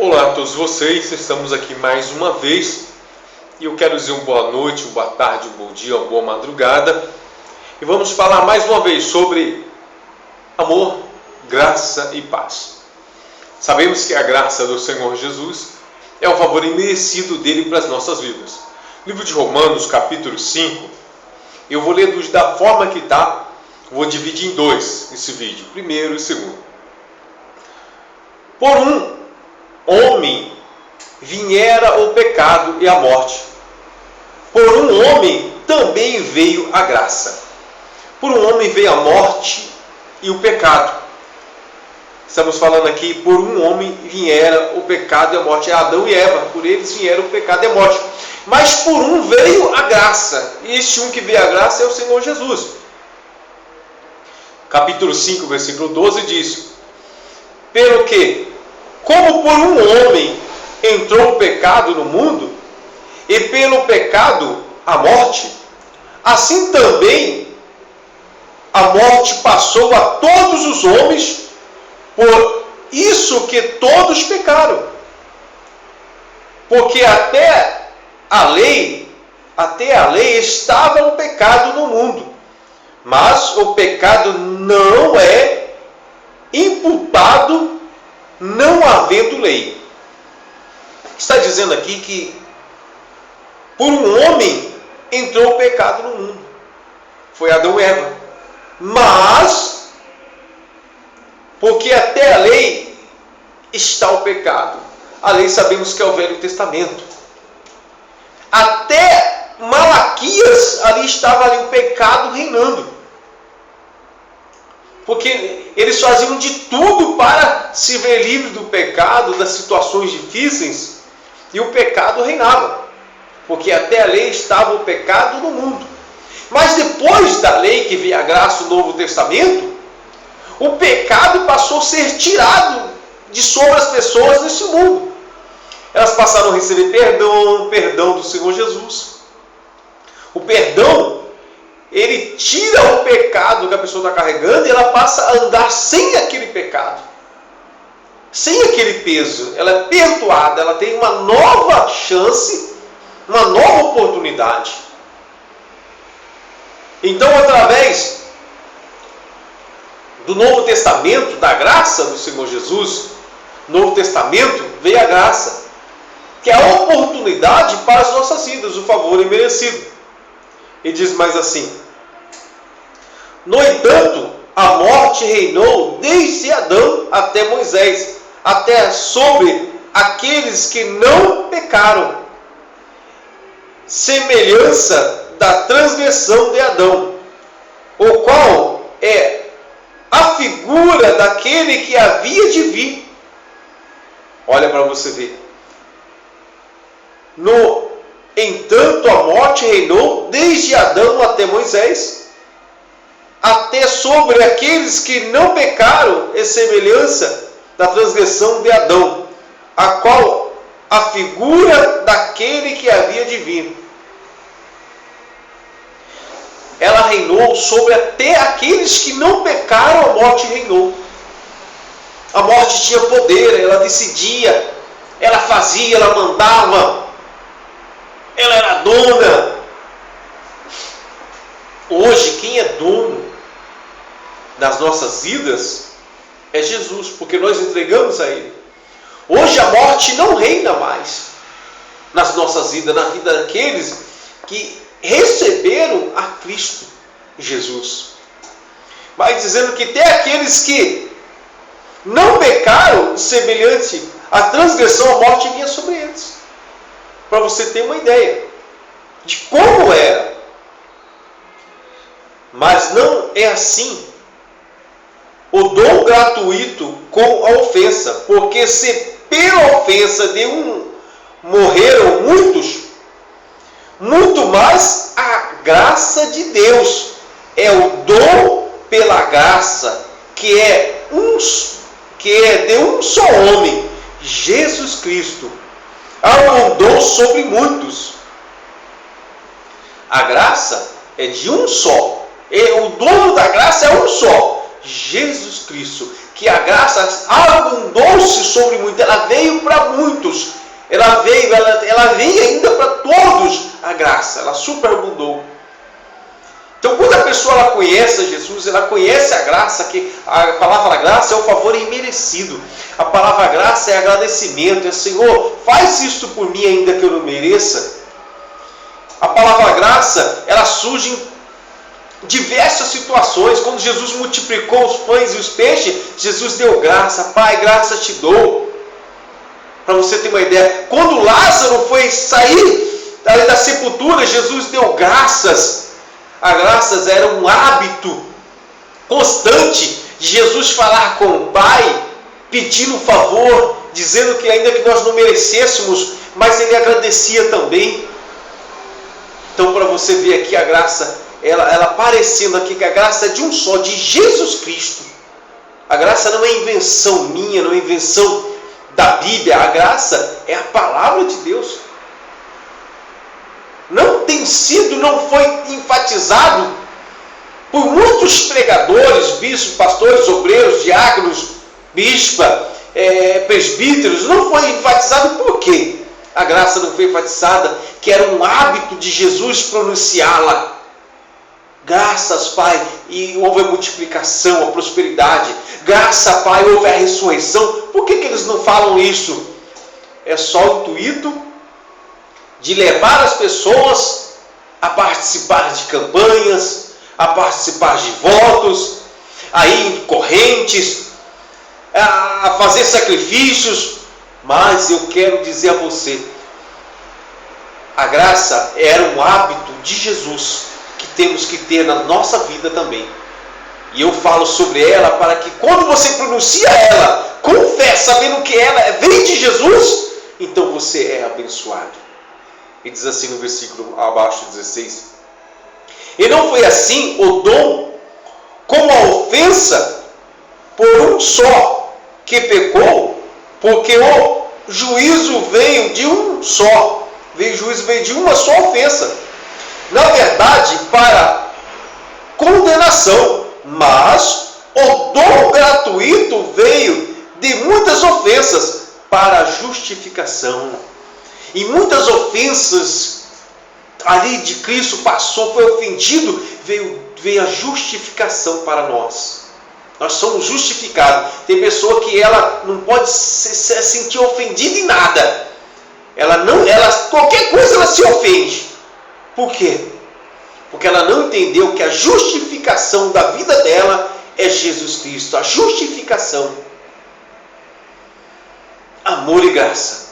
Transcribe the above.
Olá a todos vocês, estamos aqui mais uma vez e eu quero dizer uma boa noite, uma boa tarde, um bom dia, uma boa madrugada e vamos falar mais uma vez sobre amor, graça e paz. Sabemos que a graça do Senhor Jesus é um favor imerecido dele para as nossas vidas. Livro de Romanos, capítulo 5, eu vou ler da forma que está, vou dividir em dois esse vídeo, primeiro e segundo. Por um homem viera o pecado e a morte. Por um homem também veio a graça. Por um homem veio a morte e o pecado. Estamos falando aqui, por um homem viera o pecado e a morte. É Adão e Eva, por eles vieram o pecado e a morte. Mas por um veio a graça. E este um que veio a graça é o Senhor Jesus. Capítulo 5, versículo 12 diz: pelo que, como por um homem entrou o pecado no mundo, e pelo pecado a morte, assim também a morte passou a todos os homens, por isso que todos pecaram. Porque até a lei estava o pecado no mundo, mas o pecado não é imputado não havendo lei. Está dizendo aqui que por um homem entrou o pecado no mundo. Foi Adão e Eva. Mas, porque até a lei está o pecado. A lei sabemos que é o Velho Testamento. Até Malaquias ali estava ali o pecado reinando. Porque eles faziam de tudo para se ver livre do pecado, das situações difíceis, e o pecado reinava. Porque até a lei estava o pecado no mundo. Mas depois da lei que veio a graça, o Novo Testamento, o pecado passou a ser tirado de sobre as pessoas nesse mundo. Elas passaram a receber perdão do Senhor Jesus. O perdão, ele tira o pecado que a pessoa está carregando e ela passa a andar sem aquele pecado, sem aquele peso. Ela é perdoada, ela tem uma nova chance, uma nova oportunidade. Então, através do Novo Testamento, da graça do Senhor Jesus, Novo Testamento, veio a graça, que é a oportunidade para as nossas vidas, o favor imerecido. E diz mais assim: no entanto, a morte reinou desde Adão até Moisés, até sobre aqueles que não pecaram, semelhança da transgressão de Adão, o qual é a figura daquele que havia de vir. Olha para você ver. No entanto, a morte reinou desde Adão até Moisés, até sobre aqueles que não pecaram, é semelhança da transgressão de Adão, a qual a figura daquele que havia de vir. Ela reinou sobre até aqueles que não pecaram, a morte reinou. A morte tinha poder, ela decidia, ela fazia, ela mandava, ela era dona. Hoje, quem é dono das nossas vidas é Jesus, porque nós entregamos a Ele. Hoje a morte não reina mais nas nossas vidas, na vida daqueles que receberam a Cristo Jesus. Mas dizendo que até aqueles que não pecaram, semelhante à transgressão, a morte vinha sobre eles. Para você ter uma ideia de como era. Mas não é assim o dom gratuito com a ofensa, porque se pela ofensa de um morreram muitos, muito mais a graça de Deus é o dom pela graça, que é de um só homem, Jesus Cristo, abundou sobre muitos. A graça é de um só, o dono da graça é um só, Jesus Cristo, que a graça abundou-se sobre muitos, ela veio para muitos, ela veio ainda para todos a graça, ela superabundou. Então, quando a pessoa ela conhece Jesus, ela conhece a graça, que a palavra graça é o favor imerecido. A palavra graça é agradecimento, é Senhor, faz isto por mim ainda que eu não mereça. A palavra graça, ela surge em diversas situações. Quando Jesus multiplicou os pães e os peixes, Jesus deu graça. Pai, graça te dou. Para você ter uma ideia, quando Lázaro foi sair da sepultura, Jesus deu graças. A graças era um hábito constante de Jesus falar com o Pai, pedindo favor, dizendo que ainda que nós não merecêssemos, mas ele agradecia também. Então, para você ver aqui a graça, ela aparecendo aqui, que a graça é de um só, de Jesus Cristo. A graça não é invenção minha, não é invenção da Bíblia. A graça é a palavra de Deus. Não foi enfatizado por muitos pregadores, bispos, pastores, obreiros, diáconos, bispa, presbíteros. Não foi enfatizado por quê? A graça não foi enfatizada, que era um hábito de Jesus pronunciá-la. Graças, Pai, e houve a multiplicação, a prosperidade. Graças, Pai, houve a ressurreição. Por que eles não falam isso? É só o intuito de levar as pessoas a participar de campanhas, a participar de votos, a ir em correntes, a fazer sacrifícios. Mas eu quero dizer a você, a graça era um hábito de Jesus que temos que ter na nossa vida também. E eu falo sobre ela para que quando você pronuncia ela, com fé, sabendo que ela vem de Jesus, então você é abençoado. E diz assim no versículo abaixo, 16. E não foi assim o dom como a ofensa por um só que pecou, porque o juízo veio de um só. O juízo veio de uma só ofensa. Na verdade, para condenação, mas o dom gratuito veio de muitas ofensas para a justificação. E muitas ofensas ali de Cristo passou, foi ofendido, veio a justificação para nós. Nós somos justificados. Tem pessoa que ela não pode se sentir ofendida em nada. Qualquer coisa ela se ofende. Por quê? Porque ela não entendeu que a justificação da vida dela é Jesus Cristo. A justificação. Amor e graça.